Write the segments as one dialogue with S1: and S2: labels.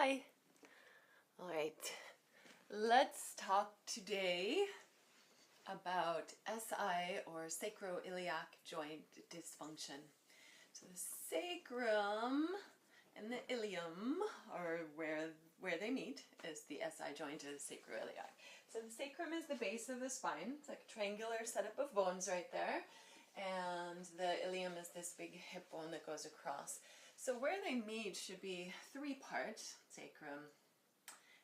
S1: Hi. All right. Let's talk today about SI or sacroiliac joint dysfunction. So the sacrum and the ilium, or where they meet, is the SI joint of the sacroiliac. So the sacrum is the base of the spine. It's like a triangular setup of bones right there. And the ilium is this big hip bone that goes across. So where they meet should be three parts, sacrum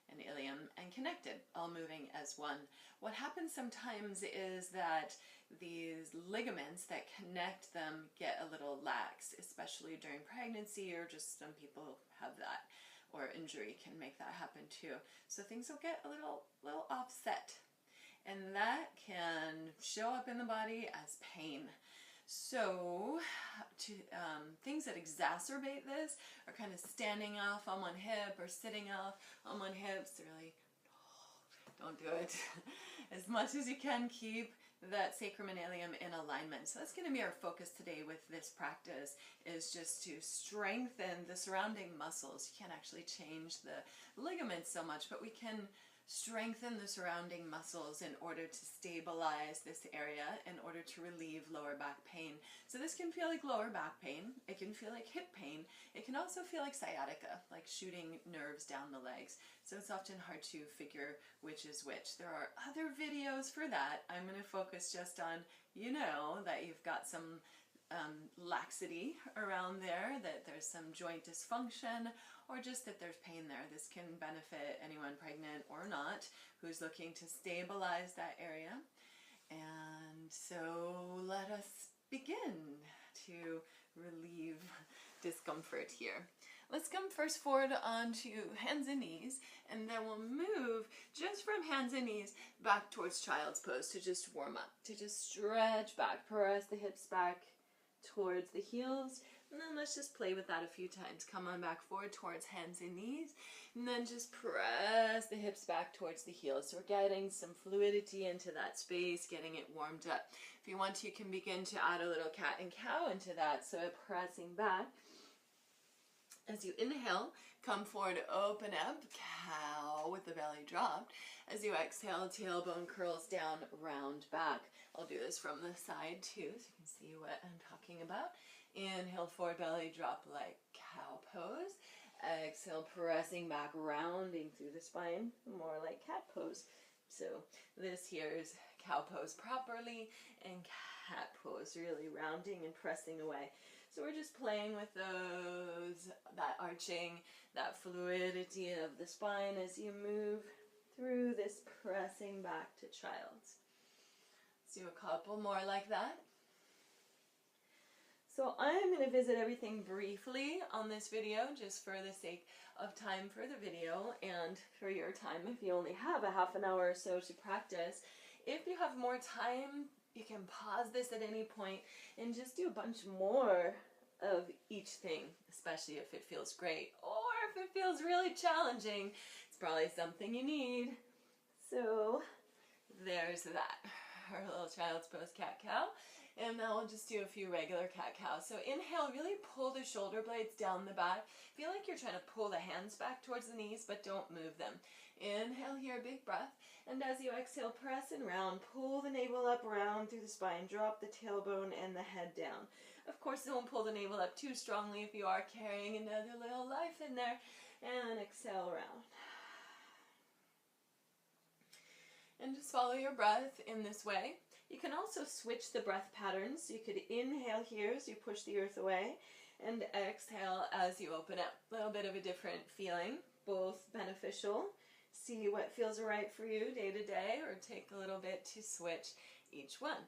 S1: and ilium, and connected, all moving as one. What happens sometimes is that these ligaments that connect them get a little lax, especially during pregnancy, or just some people have that, or injury can make that happen too. So things will get a little offset, and that can show up in the body as pain. So things that exacerbate this are kind of standing off on one hip or sitting off on one hip. So really, don't do it. As much as you can, keep that sacrum and ilium in alignment. So that's going to be our focus today with this practice, is just to strengthen the surrounding muscles. You can't actually change the ligaments so much, but we can strengthen the surrounding muscles in order to stabilize this area, in order to relieve lower back pain. So this can feel like lower back pain, it can feel like hip pain, it can also feel like sciatica, like shooting nerves down the legs. So it's often hard to figure which is which. There are other videos for that. I'm going to focus just on, that you've got some laxity around there, that there's some joint dysfunction, or just that there's pain there. This can benefit anyone pregnant or not who's looking to stabilize that area. And so let us begin to relieve discomfort here. Let's come first forward onto hands and knees, and then we'll move just from hands and knees back towards child's pose to just warm up, to just stretch back, press the hips back towards the heels, and then let's just play with that a few times. Come on back forward towards hands and knees, and then just press the hips back towards the heels. So we're getting some fluidity into that space, getting it warmed up. If you want to, you can begin to add a little cat and cow into that, so pressing back. As you inhale, come forward, open up, cow with the belly dropped. As you exhale, tailbone curls down, round back. I'll do this from the side too, so you can see what I'm talking about. Inhale, forward belly drop like cow pose. Exhale, pressing back, rounding through the spine, more like cat pose. So this here is cow pose properly, and cat pose really rounding and pressing away. So we're just playing with those, that arching, that fluidity of the spine as you move through this pressing back to child's. Let's do a couple more like that. So I'm going to visit everything briefly on this video, just for the sake of time for the video and for your time if you only have a half an hour or so to practice. If you have more time, you can pause this at any point and just do a bunch more of each thing, especially if it feels great, or if it feels really challenging, it's probably something you need. So there's that, our little child's pose cat-cow. And now we'll just do a few regular cat-cow. So inhale, really pull the shoulder blades down the back. Feel like you're trying to pull the hands back towards the knees, but don't move them. Inhale here, big breath. And as you exhale, press and round. Pull the navel up, round through the spine. Drop the tailbone and the head down. Of course, don't pull the navel up too strongly if you are carrying another little life in there. And exhale, round. And just follow your breath in this way. You can also switch the breath patterns. So you could inhale here as you push the earth away, and exhale as you open up. A little bit of a different feeling, both beneficial. See what feels right for you day to day, or take a little bit to switch each one.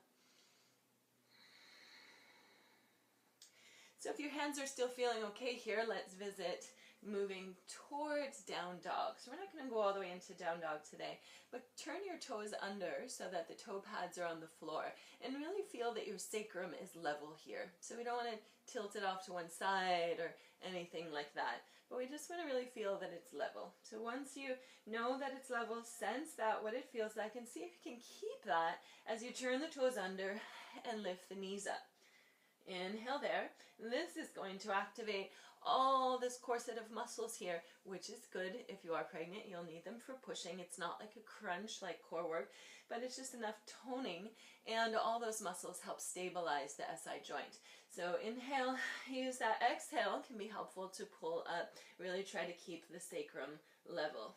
S1: So if your hands are still feeling okay here, let's visit moving towards down dog. So we're not going to go all the way into down dog today, but turn your toes under so that the toe pads are on the floor, and really feel that your sacrum is level here. So we don't want to tilt it off to one side or anything like that, but we just want to really feel that it's level. So once you know that it's level, sense that, what it feels like, and see if you can keep that as you turn the toes under and lift the knees up. Inhale there. This is going to activate all this corset of muscles here, which is good. If you are pregnant, you'll need them for pushing. It's not like a crunch like core work, but it's just enough toning, and all those muscles help stabilize the SI joint. So inhale, use that. Exhale can be helpful to pull up. Really try to keep the sacrum level.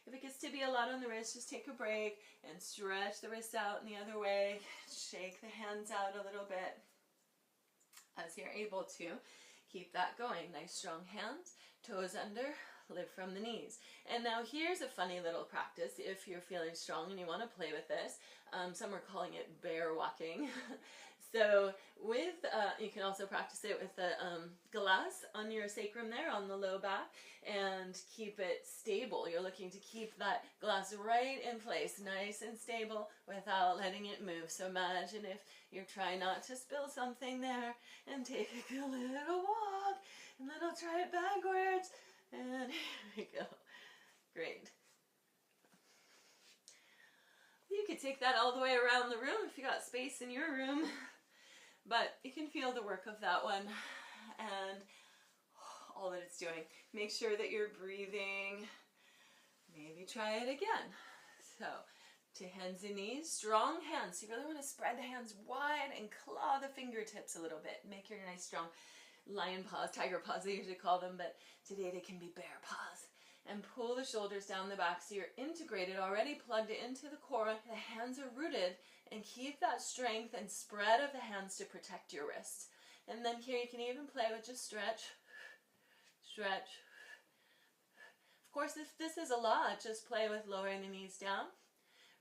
S1: If it gets to be a lot on the wrist, just take a break and stretch the wrists out in the other way. Shake the hands out a little bit as you're able to. Keep that going. Nice strong hands, toes under, lift from the knees. And now here's a funny little practice if you're feeling strong and you want to play with this. Some are calling it bear walking. So with, you can also practice it with the glass on your sacrum there, on the low back, and keep it stable. You're looking to keep that glass right in place, nice and stable, without letting it move. So imagine if you're trying not to spill something there, and take a little walk, and then I'll try it backwards, and here we go. Great. You could take that all the way around the room if you got space in your room. But you can feel the work of that one and all that it's doing. Make sure that you're breathing. Maybe try it again. So to hands and knees, strong hands. You really want to spread the hands wide and claw the fingertips a little bit. Make your nice strong lion paws, tiger paws they usually call them, but today they can be bear paws. And pull the shoulders down the back so you're integrated, already plugged into the core. The hands are rooted, and keep that strength and spread of the hands to protect your wrists. And then here you can even play with just stretch, stretch. Of course, if this is a lot, just play with lowering the knees down,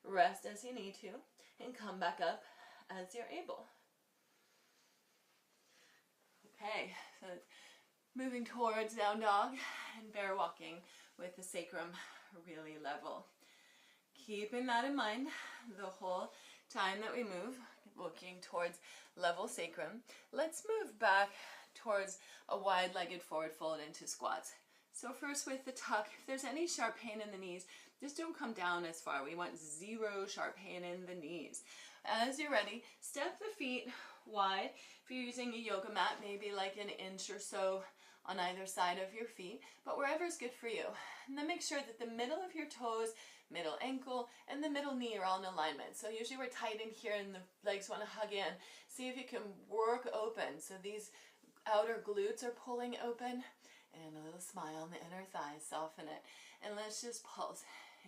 S1: rest as you need to, and come back up as you're able. Okay, so moving towards down dog and bear walking with the sacrum really level. Keeping that in mind the whole time that we move, looking towards level sacrum. Let's move back towards a wide-legged forward fold into squats. So first with the tuck, if there's any sharp pain in the knees, just don't come down as far. We want zero sharp pain in the knees. As you're ready, step the feet wide. If you're using a yoga mat, maybe like an inch or so on either side of your feet, but wherever is good for you. And then make sure that the middle of your toes, middle ankle, and the middle knee are all in alignment. So usually we're tight in here and the legs want to hug in. See if you can work open. So these outer glutes are pulling open, and a little smile on the inner thighs, soften it. And let's just pulse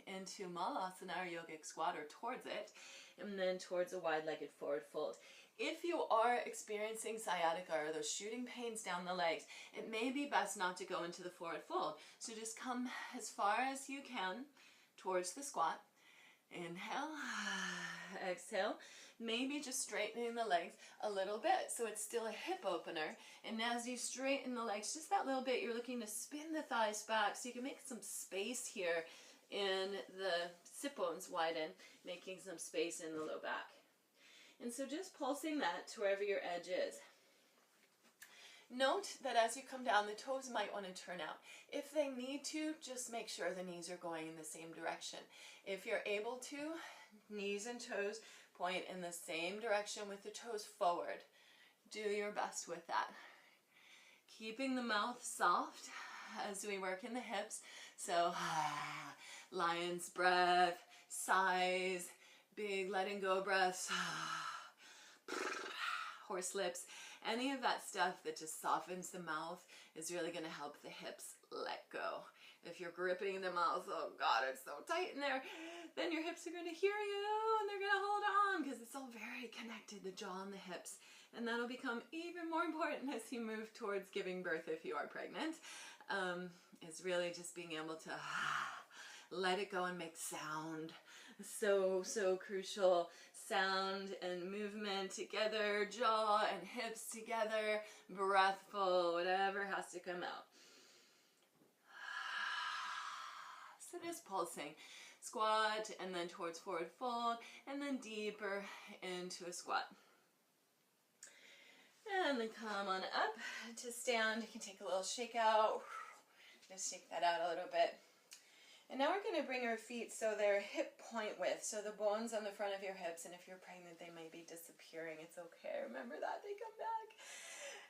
S1: into Malasana or yogic squat, or towards it, and then towards a wide-legged forward fold. If you are experiencing sciatica or those shooting pains down the legs, it may be best not to go into the forward fold. So just come as far as you can towards the squat. Inhale, exhale. Maybe just straightening the legs a little bit so it's still a hip opener. And as you straighten the legs just that little bit, you're looking to spin the thighs back so you can make some space here in the sit bones widen, making some space in the low back. And so just pulsing that to wherever your edge is. Note that as you come down, the toes might want to turn out. If they need to, just make sure the knees are going in the same direction. If you're able to, knees and toes point in the same direction with the toes forward. Do your best with that. Keeping the mouth soft as we work in the hips. So lion's breath, sighs, big letting go breaths, horse lips, any of that stuff that just softens the mouth is really going to help the hips let go. If you're gripping the mouth, oh God, it's so tight in there, then your hips are going to hear you and they're going to hold on because it's all very connected, the jaw and the hips. And that'll become even more important as you move towards giving birth if you are pregnant, is really just being able to let it go and make sound. So crucial. Sound and movement together, jaw and hips together, breathful, whatever has to come out. So just pulsing. Squat and then towards forward fold and then deeper into a squat. And then come on up to stand. You can take a little shake out. Just shake that out a little bit. And now we're going to bring our feet so they're hip point width, so the bones on the front of your hips, and if you're pregnant they might be disappearing. It's okay, remember that, they come back.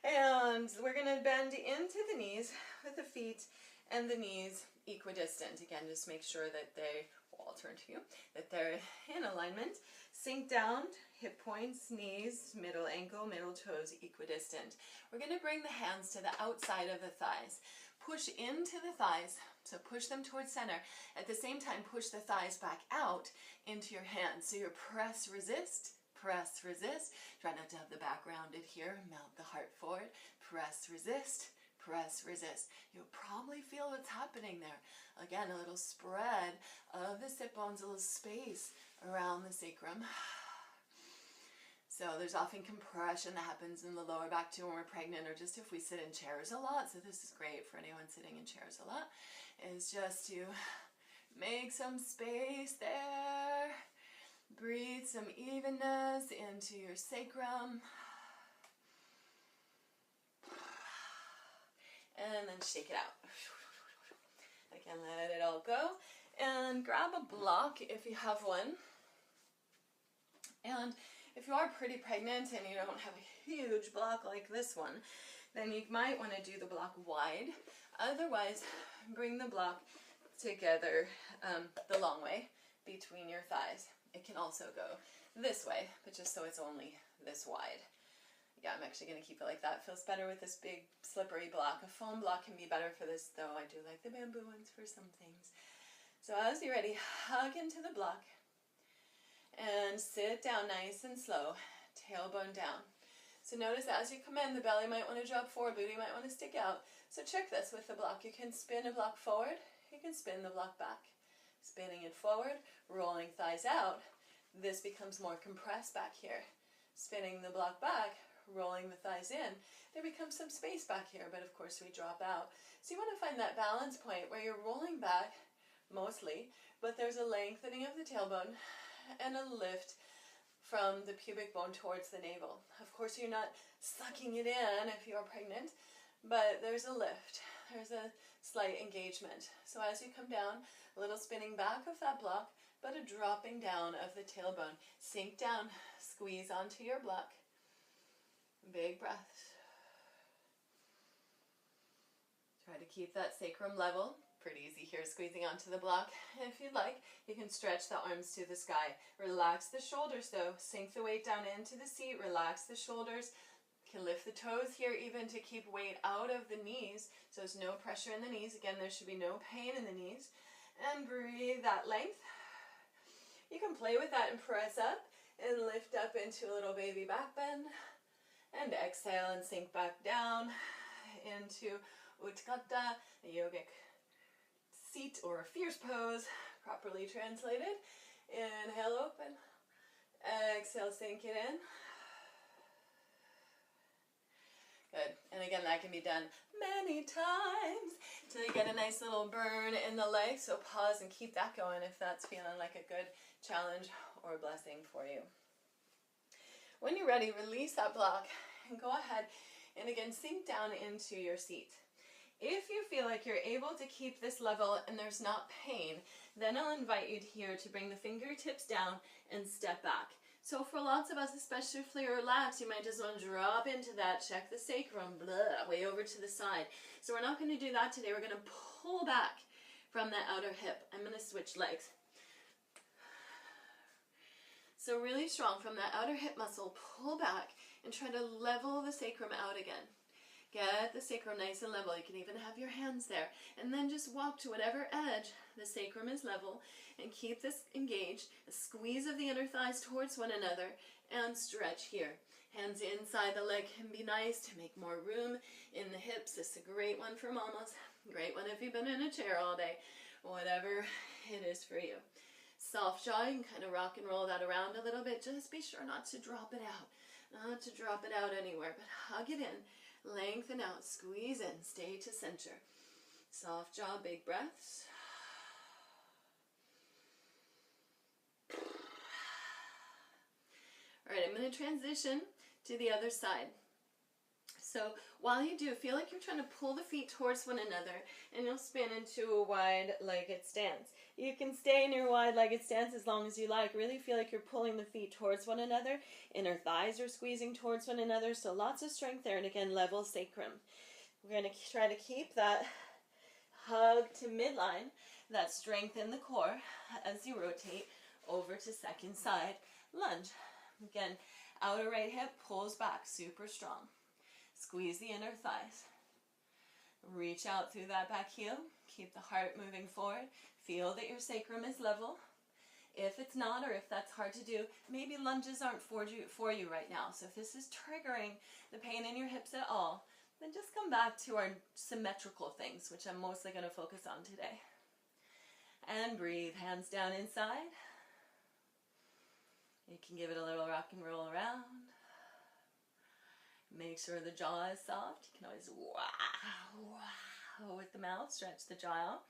S1: And we're going to bend into the knees with the feet and the knees equidistant. Again, just make sure that they, well, I'll turn to you, that they're in alignment. Sink down, hip points, knees, middle ankle, middle toes equidistant. We're going to bring the hands to the outside of the thighs. Push into the thighs, so push them towards center. At the same time, push the thighs back out into your hands. So you're press, resist, press, resist. Try not to have the back rounded here. Melt the heart forward. Press, resist, press, resist. You'll probably feel what's happening there. Again, a little spread of the sit bones, a little space around the sacrum. So there's often compression that happens in the lower back too when we're pregnant, or just if we sit in chairs a lot. So this is great for anyone sitting in chairs a lot, is just to make some space there. Breathe some evenness into your sacrum. And then shake it out. Again, let it all go. And grab a block if you have one. And if you are pretty pregnant and you don't have a huge block like this one, then you might want to do the block wide. Otherwise, bring the block together the long way between your thighs. It can also go this way, but just so it's only this wide. Yeah, I'm actually going to keep it like that. It feels better with this big slippery block. A foam block can be better for this, though. I do like the bamboo ones for some things. So as you're ready, hug into the block and sit down nice and slow, tailbone down. So notice as you come in, the belly might want to drop forward, booty might want to stick out. So check this with the block. You can spin a block forward, you can spin the block back. Spinning it forward, rolling thighs out, this becomes more compressed back here. Spinning the block back, rolling the thighs in, there becomes some space back here, but of course we drop out. So you want to find that balance point where you're rolling back, mostly, but there's a lengthening of the tailbone and a lift from the pubic bone towards the navel. Of course you're not sucking it in if you're pregnant, but there's a lift. There's a slight engagement. So as you come down, a little spinning back of that block, but a dropping down of the tailbone. Sink down, squeeze onto your block. Big breath. Try to keep that sacrum level. Pretty easy here, squeezing onto the block. If you'd like, you can stretch the arms to the sky. Relax the shoulders though. Sink the weight down into the seat. Relax the shoulders. You can lift the toes here even to keep weight out of the knees. So there's no pressure in the knees. Again, there should be no pain in the knees. And breathe that length. You can play with that and press up and lift up into a little baby back bend. And exhale and sink back down into Utkatta, the yogic seat or fierce pose, properly translated. Inhale, open. Exhale, sink it in. Good. And again, that can be done many times till you get a nice little burn in the leg. So pause and keep that going if that's feeling like a good challenge or blessing for you. When you're ready, release that block and go ahead and again sink down into your seat. If you feel like you're able to keep this level and there's not pain, then I'll invite you here to bring the fingertips down and step back. So for lots of us, especially if you're relaxed, you might just want to drop into that, check the sacrum, blah, way over to the side. So we're not going to do that today. We're going to pull back from that outer hip. I'm going to switch legs. So really strong from that outer hip muscle, pull back and try to level the sacrum out again. Get the sacrum nice and level. You can even have your hands there. And then just walk to whatever edge the sacrum is level and keep this engaged. A squeeze of the inner thighs towards one another and stretch here. Hands inside the leg can be nice to make more room in the hips. This is a great one for mamas. Great one if you've been in a chair all day. Whatever it is for you. Soft jaw, you can kind of rock and roll that around a little bit. Just be sure not to drop it out. Not to drop it out anywhere, but hug it in. Lengthen out, squeeze in, stay to center. Soft jaw, big breaths. All right, I'm going to transition to the other side. So while you do, feel like you're trying to pull the feet towards one another, and you'll spin into a wide-legged stance. You can stay in your wide-legged stance as long as you like. Really feel like you're pulling the feet towards one another. Inner thighs are squeezing towards one another, so lots of strength there. And again, level sacrum. We're going to try to keep that hug to midline, that strength in the core as you rotate over to second side lunge. Again, outer right hip pulls back, super strong. Squeeze the inner thighs. Reach out through that back heel. Keep the heart moving forward. Feel that your sacrum is level. If it's not, or if that's hard to do, maybe lunges aren't for you right now. So if this is triggering the pain in your hips at all, then just come back to our symmetrical things, which I'm mostly going to focus on today. And breathe, hands down inside. You can give it a little rock and roll around. Make sure the jaw is soft. You can always wow, wow with the mouth, stretch the jaw out.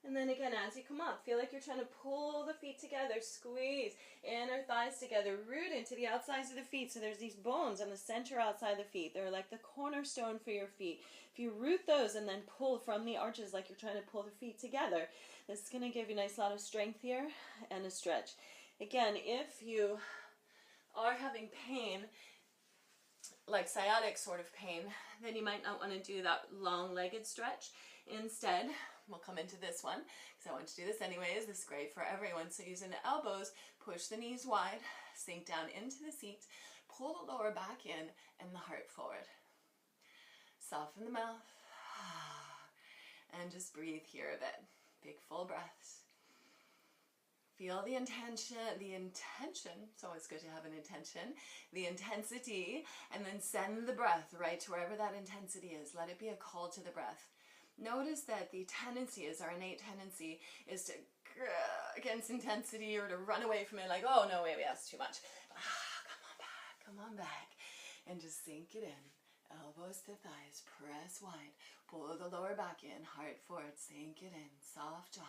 S1: And then again, as you come up, feel like you're trying to pull the feet together, squeeze inner thighs together, root into the outsides of the feet. So there's these bones on the center outside the feet. They're like the cornerstone for your feet. If you root those and then pull from the arches like you're trying to pull the feet together, this is going to give you a nice lot of strength here and a stretch. Again, if you are having pain, like sciatic sort of pain, then you might not want to do that long-legged stretch. Instead, we'll come into this one because I want to do this anyways. This is great for everyone. So using the elbows, push the knees wide, sink down into the seat, pull the lower back in and the heart forward. Soften the mouth and just breathe here a bit. Big full breaths. Feel the intention, it's always good to have an intention, the intensity, and then send the breath right to wherever that intensity is. Let it be a call to the breath. Notice that the tendency is, our innate tendency is to against intensity or to run away from it like, oh no, wait, that's too much. Come on back, and just sink it in. Elbows to thighs, press wide, pull the lower back in, heart forward, sink it in, soft jaw.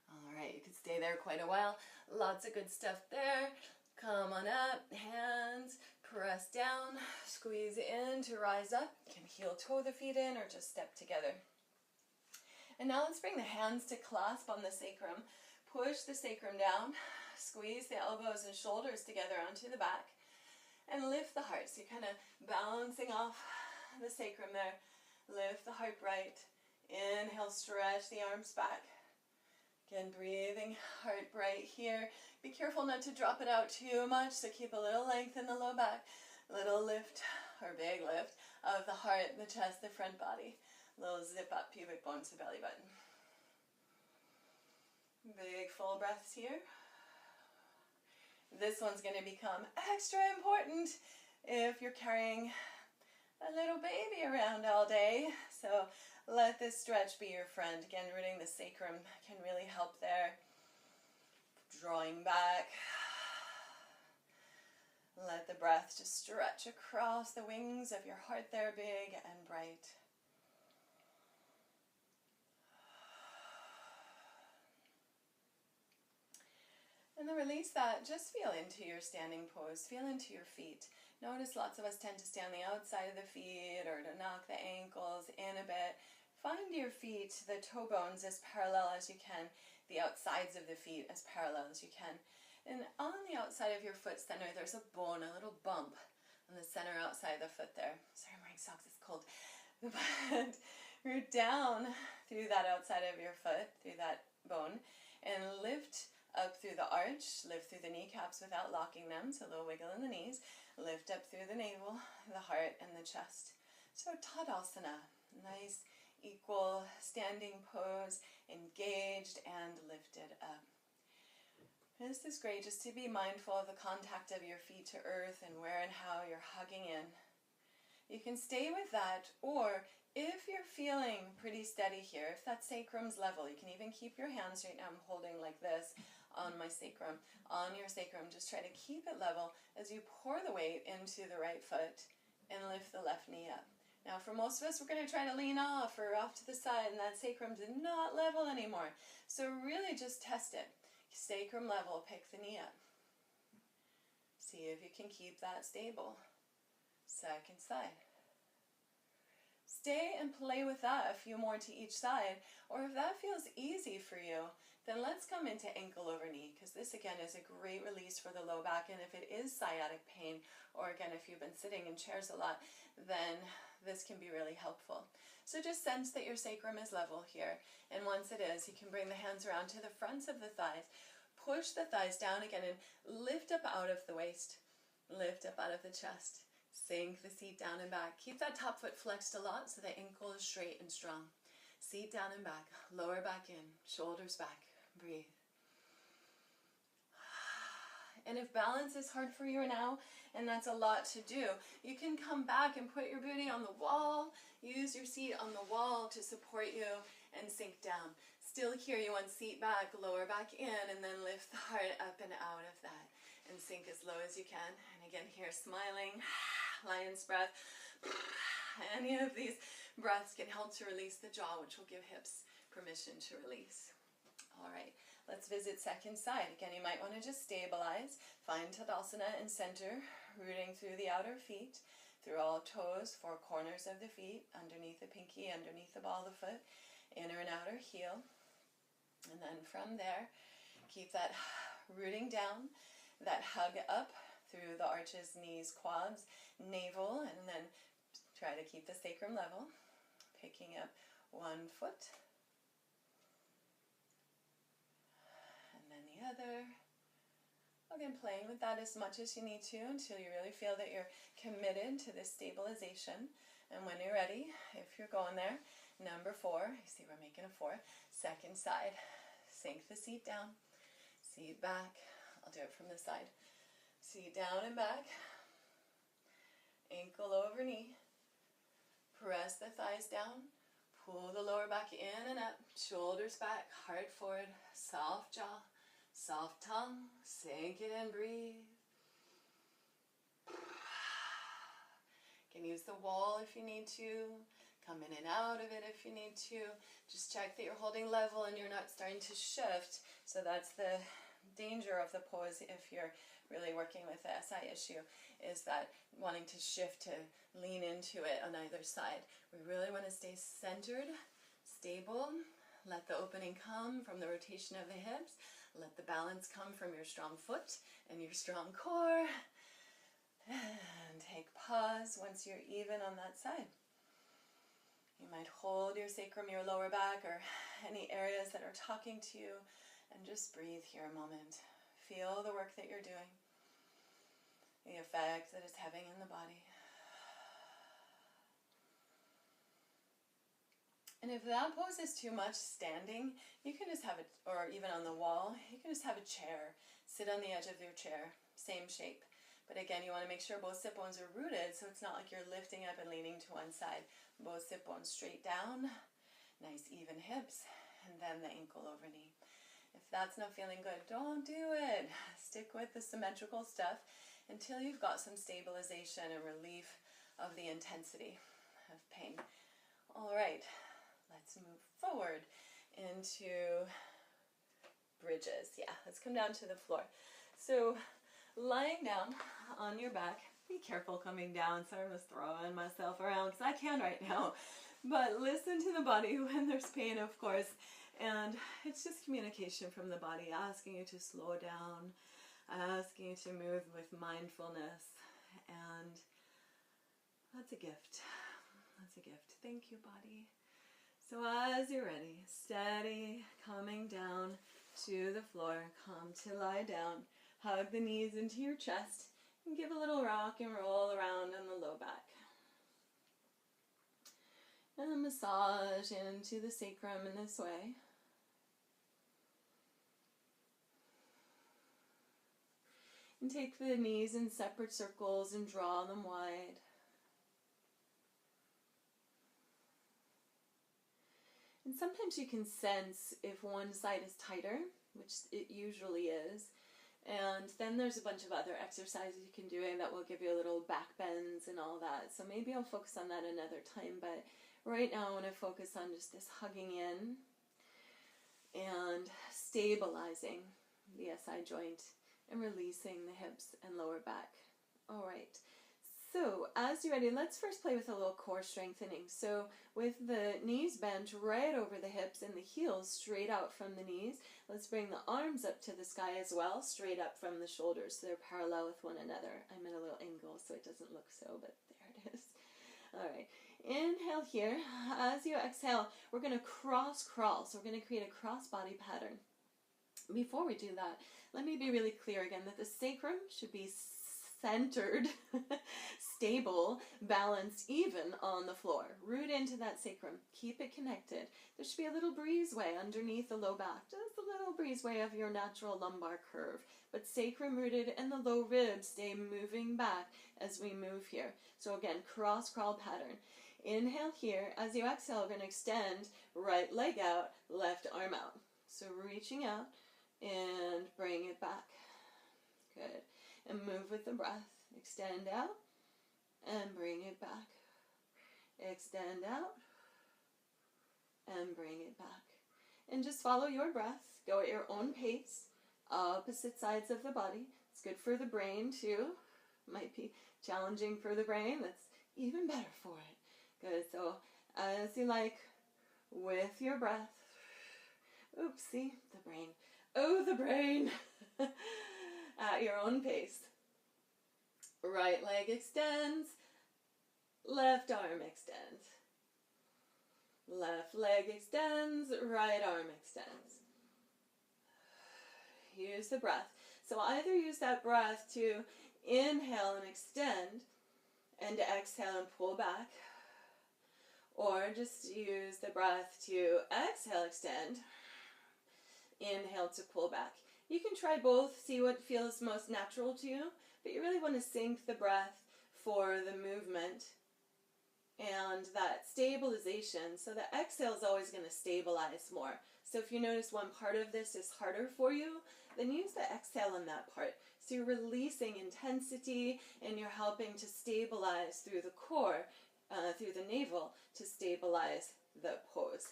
S1: Alright, you could stay there quite a while. Lots of good stuff there. Come on up, hands, press down, squeeze in to rise up. You can heel toe the feet in or just step together. And now let's bring the hands to clasp on the sacrum. Push the sacrum down, squeeze the elbows and shoulders together onto the back, and lift the heart. So you're kind of bouncing off the sacrum there. Lift the heart bright. Inhale, stretch the arms back. Again, breathing, heart bright here. Be careful not to drop it out too much, so keep a little length in the low back. Little lift, or big lift, of the heart, the chest, the front body. Little zip up, pubic bone to belly button. Big full breaths here. This one's going to become extra important if you're carrying a little baby around all day. So let this stretch be your friend. Again, rooting the sacrum can really help there. Drawing back. Let the breath just stretch across the wings of your heart there, big and bright. And then release that. Just feel into your standing pose. Feel into your feet. Notice lots of us tend to stay on the outside of the feet or to knock the ankles in a bit. Find your feet, the toe bones, as parallel as you can. The outsides of the feet as parallel as you can. And on the outside of your foot center, there's a bone, a little bump on the center outside of the foot there. Sorry, I'm wearing socks, it's cold. But root down through that outside of your foot, through that bone, and lift up through the arch, lift through the kneecaps without locking them, so a little wiggle in the knees, lift up through the navel, the heart, and the chest. So Tadasana, nice, equal standing pose, engaged and lifted up. This is great just to be mindful of the contact of your feet to earth and where and how you're hugging in. You can stay with that, or If you're feeling pretty steady here, if that sacrum's level, you can even keep your hands right now. I'm holding like this on my sacrum, on your sacrum. Just try to keep it level as you pour the weight into the right foot and lift the left knee up. Now for most of us, we're going to try to lean off or off to the side, and that sacrum's not level anymore. So really just test it. Sacrum level, pick the knee up. See if you can keep that stable. Second side. Stay and play with that, a few more to each side, or if that feels easy for you, then let's come into ankle over knee, because this again is a great release for the low back, and if it is sciatic pain, or again if you've been sitting in chairs a lot, then this can be really helpful. So just sense that your sacrum is level here, and once it is, you can bring the hands around to the fronts of the thighs, push the thighs down again, and lift up out of the waist, lift up out of the chest. Sink the seat down and back. Keep that top foot flexed a lot so the ankle is straight and strong. Seat down and back. Lower back in. Shoulders back. Breathe. And if balance is hard for you now, and that's a lot to do, you can come back and put your booty on the wall. Use your seat on the wall to support you and sink down. Still here, you want seat back, lower back in, and then lift the heart up and out of that. And sink as low as you can. And again, here, smiling. Lion's breath. Any of these breaths can help to release the jaw, which will give hips permission to release. All right, let's visit second side. Again, you might want to just stabilize. Find Tadasana in center, rooting through the outer feet, through all toes, four corners of the feet, underneath the pinky, underneath the ball of the foot, inner and outer heel. And then from there, keep that rooting down, that hug up through the arches, knees, quads, navel, and then try to keep the sacrum level. Picking up one foot, and then the other. Again, playing with that as much as you need to until you really feel that you're committed to this stabilization. And when you're ready, if you're going there, number 4, you see we're making a 4, second side. Sink the seat down, seat back. I'll do it from the side. Seat down and back, ankle over knee, press the thighs down, pull the lower back in and up, shoulders back, heart forward, soft jaw, soft tongue, sink it and breathe. You can use the wall if you need to, come in and out of it if you need to. Just check that you're holding level and you're not starting to shift. So that's the danger of the pose if you're really working with the SI issue, is that wanting to shift to lean into it on either side. We really want to stay centered, stable, let the opening come from the rotation of the hips, let the balance come from your strong foot and your strong core, and take pause once you're even on that side. You might hold your sacrum, your lower back, or any areas that are talking to you, and just breathe here a moment. Feel the work that you're doing, the effect that it's having in the body. And if that pose is too much standing, you can just have it, or even on the wall, you can just have a chair. Sit on the edge of your chair, same shape. But again, you want to make sure both sit bones are rooted, so it's not like you're lifting up and leaning to one side. Both sit bones straight down, nice even hips, and then the ankle over knee. If that's not feeling good, don't do it. Stick with the symmetrical stuff until you've got some stabilization and relief of the intensity of pain. All right, let's move forward into bridges. Yeah, let's come down to the floor. So lying down on your back, be careful coming down. Sorry, I'm just throwing myself around because I can right now. But listen to the body when there's pain, of course. And it's just communication from the body, asking you to slow down, asking you to move with mindfulness. And that's a gift. That's a gift. Thank you, body. So as you're ready, steady, coming down to the floor, come to lie down. Hug the knees into your chest and give a little rock and roll around on the low back. And massage into the sacrum in this way. And take the knees in separate circles and draw them wide. And sometimes you can sense if one side is tighter, which it usually is. And then there's a bunch of other exercises you can do that will give you a little back bends and all that. So maybe I'll focus on that another time. But right now I want to focus on just this hugging in and stabilizing the SI joint and releasing the hips and lower back. All right. So as you're ready, let's first play with a little core strengthening. So with the knees bent right over the hips and the heels straight out from the knees, let's bring the arms up to the sky as well, straight up from the shoulders so they're parallel with one another. I'm at a little angle so it doesn't look so, but there it is. All right. Inhale here. As you exhale, we're going to cross crawl. So we're going to create a cross body pattern. Before we do that, let me be really clear again that the sacrum should be centered, stable, balanced, even on the floor. Root into that sacrum. Keep it connected. There should be a little breezeway underneath the low back. Just a little breezeway of your natural lumbar curve. But sacrum rooted and the low ribs stay moving back as we move here. So again, cross crawl pattern. Inhale here. As you exhale, we're going to extend right leg out, left arm out. So reaching out and bring it back. Good. And move with the breath. Extend out and bring it back. Extend out and bring it back. And just follow your breath. Go at your own pace. Opposite sides of the body. It's good for the brain too. Might be challenging for the brain. That's even better for it. Good. So as you like, with your breath. Oopsie, the brain. Oh, the brain. At your own pace. Right leg extends. Left arm extends. Left leg extends. Right arm extends. Use the breath. So either use that breath to inhale and extend and exhale and pull back, or just use the breath to exhale, extend, inhale to pull back. You can try both, see what feels most natural to you, but you really want to sync the breath for the movement and that stabilization. So the exhale is always going to stabilize more. So if you notice one part of this is harder for you, then use the exhale on that part. So you're releasing intensity and you're helping to stabilize through the core, through the navel, to stabilize the pose.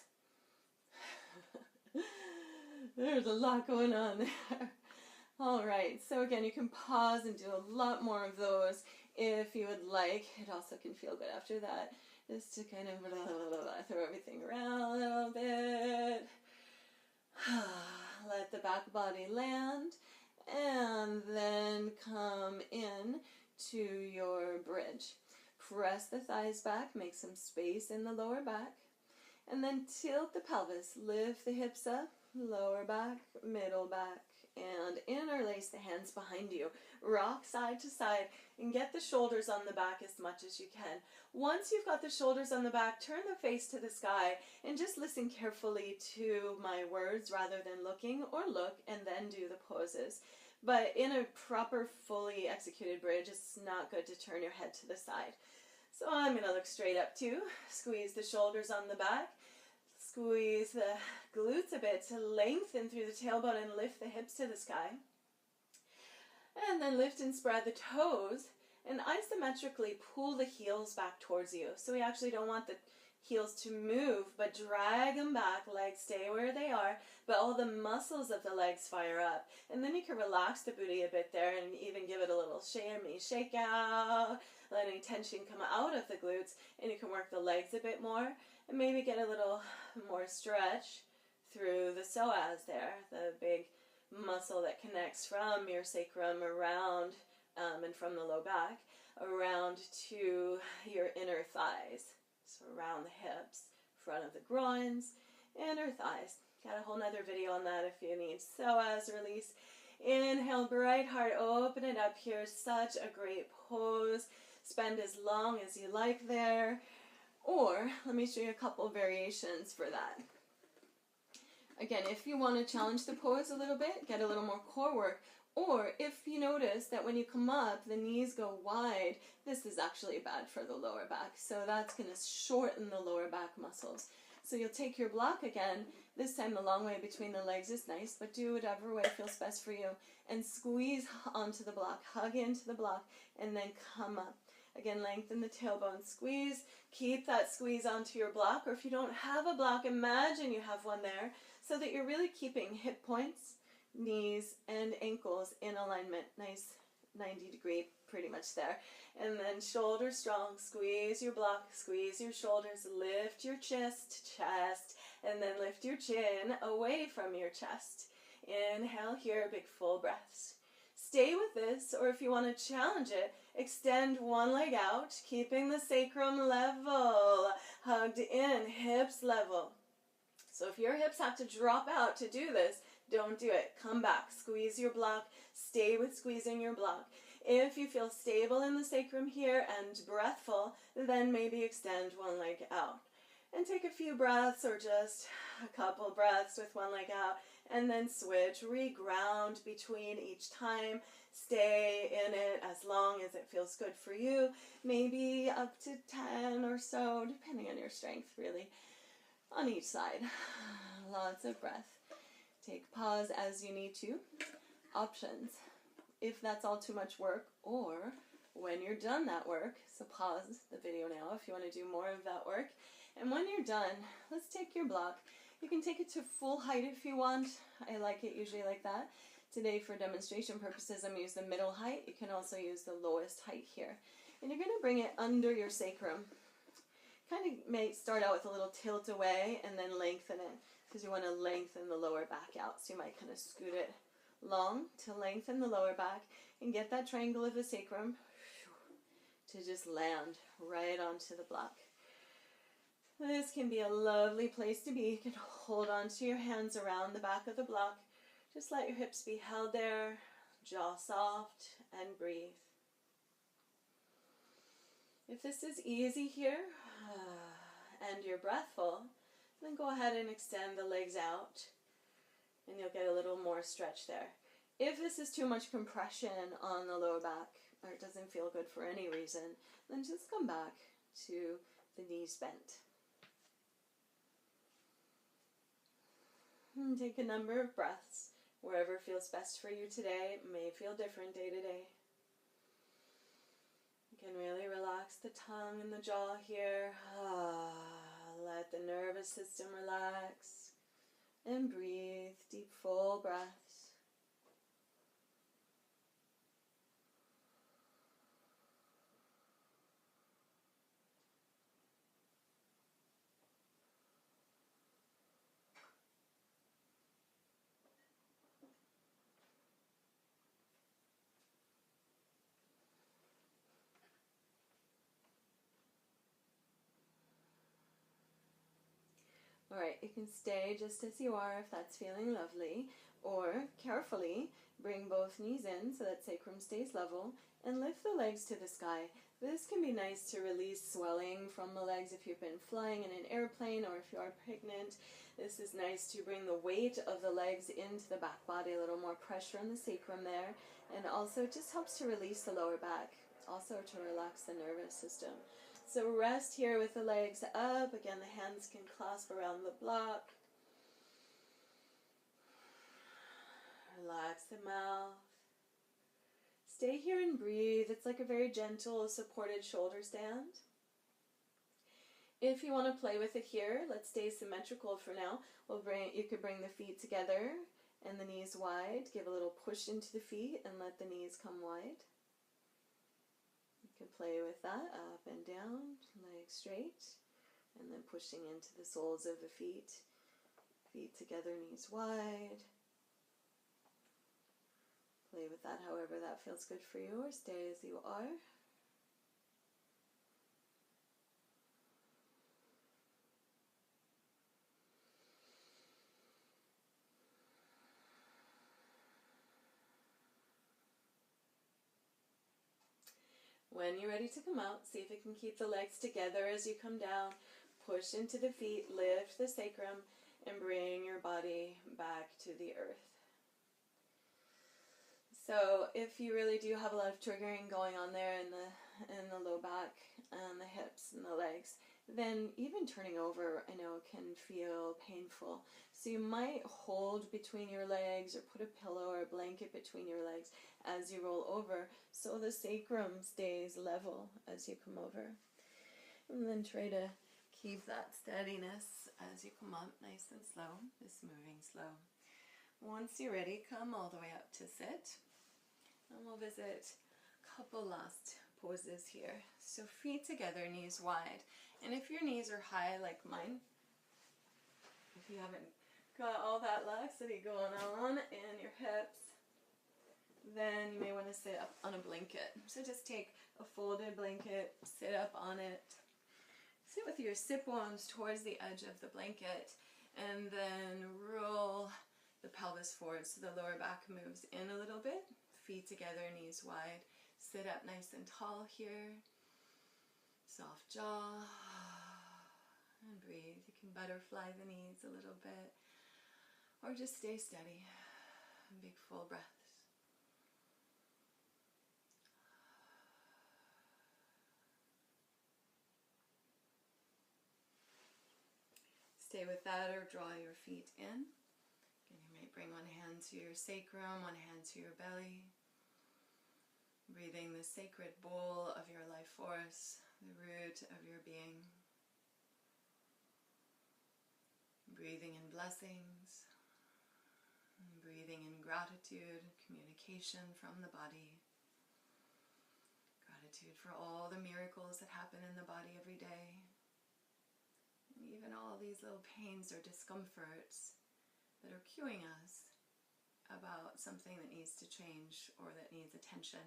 S1: There's a lot going on there. All right, so again, you can pause and do a lot more of those if you would like. It also can feel good after that, just to kind of throw everything around a little bit. Let the back body land, and then come in to your bridge. Press the thighs back, make some space in the lower back, and then tilt the pelvis, lift the hips up, lower back, middle back, and interlace the hands behind you. Rock side to side and get the shoulders on the back as much as you can. Once you've got the shoulders on the back, turn the face to the sky and just listen carefully to my words rather than looking, or look and then do the poses. But in a proper, fully executed bridge, it's not good to turn your head to the side. So I'm going to look straight up too. Squeeze the shoulders on the back. Squeeze the glutes a bit to lengthen through the tailbone and lift the hips to the sky. And then lift and spread the toes and isometrically pull the heels back towards you. So we actually don't want the heels to move, but drag them back. Legs stay where they are, but all the muscles of the legs fire up. And then you can relax the booty a bit there and even give it a little shimmy, shake out, let any tension come out of the glutes, and you can work the legs a bit more and maybe get a little more stretch through the psoas there, the big muscle that connects from your sacrum around and from the low back around to your inner thighs. So around the hips, front of the groins, inner thighs. Got a whole nother video on that if you need. Psoas release. Inhale, bright heart, open it up here. Such a great pose. Spend as long as you like there. Or, let me show you a couple variations for that. Again, if you want to challenge the pose a little bit, get a little more core work. Or if you notice that when you come up, the knees go wide, this is actually bad for the lower back. So that's going to shorten the lower back muscles.
S2: So you'll take your block again. This time the long way between the legs is nice, but do whatever way feels best for you. And squeeze onto the block, hug into the block, and then come up. Again, lengthen the tailbone, squeeze. Keep that squeeze onto your block, or if you don't have a block, imagine you have one there, so that you're really keeping hip points, knees, and ankles in alignment. Nice 90-degree, pretty much there. And then shoulders strong, squeeze your block, squeeze your shoulders, lift your chest, and then lift your chin away from your chest. Inhale here, big full breaths. Stay with this, or if you want to challenge it, extend one leg out, keeping the sacrum level, hugged in, hips level. So if your hips have to drop out to do this, don't do it. Come back, squeeze your block, stay with squeezing your block. If you feel stable in the sacrum here and breathful, then maybe extend one leg out. And take a few breaths, or just a couple breaths with one leg out, and then switch, reground between each time. Stay in it as long as it feels good for you, maybe up to 10 or so, depending on your strength, really, on each side. Lots of breath. Take pause as you need to. Options. If that's all too much work, or when you're done that work, so pause the video now if you want to do more of that work. And when you're done, let's take your block. You can take it to full height if you want. I like it usually like that. Today, for demonstration purposes, I'm using the middle height. You can also use the lowest height here. And you're going to bring it under your sacrum. Kind of may start out with a little tilt away and then lengthen it, because you want to lengthen the lower back out. So you might kind of scoot it long to lengthen the lower back and get that triangle of the sacrum to just land right onto the block. This can be a lovely place to be. You can hold on to your hands around the back of the block. Just let your hips be held there, jaw soft, and breathe. If this is easy here, and you're breathful, then go ahead and extend the legs out, and you'll get a little more stretch there. If this is too much compression on the lower back, or it doesn't feel good for any reason, then just come back to the knees bent. And take a number of breaths. Wherever feels best for you today. It may feel different day to day. You can really relax the tongue and the jaw here. Let the nervous system relax. And breathe deep, full breaths. Alright, you can stay just as you are if that's feeling lovely, or carefully bring both knees in so that sacrum stays level, and lift the legs to the sky. This can be nice to release swelling from the legs if you've been flying in an airplane or if you are pregnant. This is nice to bring the weight of the legs into the back body, a little more pressure on the sacrum there, and also it just helps to release the lower back, also to relax the nervous system. So rest here with the legs up. Again, the hands can clasp around the block. Relax the mouth. Stay here and breathe. It's like a very gentle, supported shoulder stand. If you want to play with it here, let's stay symmetrical for now. You could bring the feet together and the knees wide. Give a little push into the feet and let the knees come wide. You can play with that, up and down, legs straight, and then pushing into the soles of the feet. Feet together, knees wide. Play with that however that feels good for you, or stay as you are. When you're ready to come out, see if you can keep the legs together as you come down. Push into the feet, lift the sacrum, and bring your body back to the earth. So if you really do have a lot of triggering going on there in the low back and the hips and the legs, then even turning over, I know, can feel painful. So you might hold between your legs or put a pillow or a blanket between your legs as you roll over so the sacrum stays level as you come over. And then try to keep that steadiness as you come up, nice and slow, just moving slow. Once you're ready, come all the way up to sit. And we'll visit a couple last poses here. So feet together, knees wide. And if your knees are high like mine, if you haven't got all that laxity going on in your hips, then you may want to sit up on a blanket. So just take a folded blanket, sit up on it. Sit with your sit bones towards the edge of the blanket, and then roll the pelvis forward so the lower back moves in a little bit. Feet together, knees wide. Sit up nice and tall here. Soft jaw. And breathe. You can butterfly the knees a little bit, or just stay steady. Big full breaths. Stay with that or draw your feet in. Again, you might bring one hand to your sacrum, one hand to your belly. Breathing the sacred bowl of your life force, the root of your being. Breathing in blessings. Breathing in gratitude, communication from the body. Gratitude for all the miracles that happen in the body every day. And even all these little pains or discomforts that are cueing us about something that needs to change or that needs attention.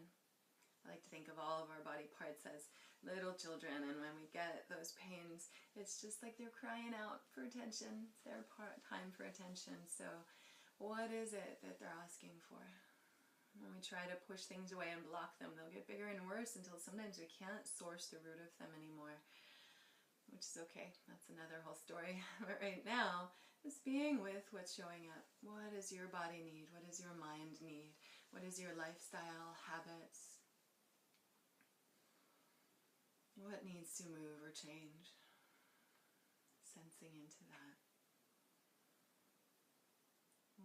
S2: I like to think of all of our body parts as little children, and when we get those pains, it's just like they're crying out for attention. It's their time for attention. So what is it that they're asking for? When we try to push things away and block them, they'll get bigger and worse until sometimes we can't source the root of them anymore. Which is okay, that's another whole story. But right now, just being with what's showing up. What does your body need? What does your mind need? What is your lifestyle, habits? What needs to move or change? Sensing into that.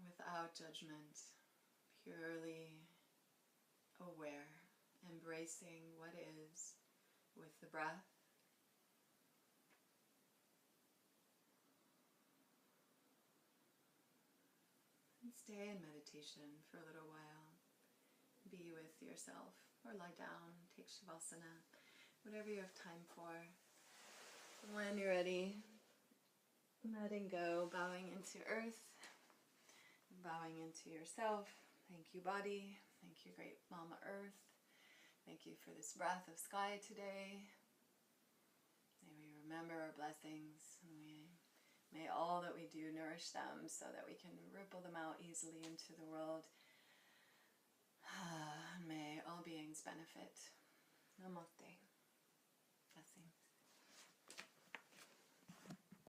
S2: Without judgment, purely aware, embracing what is with the breath. Stay in meditation for a little while. Be with yourself, or lie down, take Shavasana, whatever you have time for. When you're ready, letting go, bowing into earth, bowing into yourself. Thank you, body. Thank you, great Mama Earth. Thank you for this breath of sky today. May we remember our blessings, and may all that we do nourish them so that we can ripple them out easily into the world. May all beings benefit. Namaste.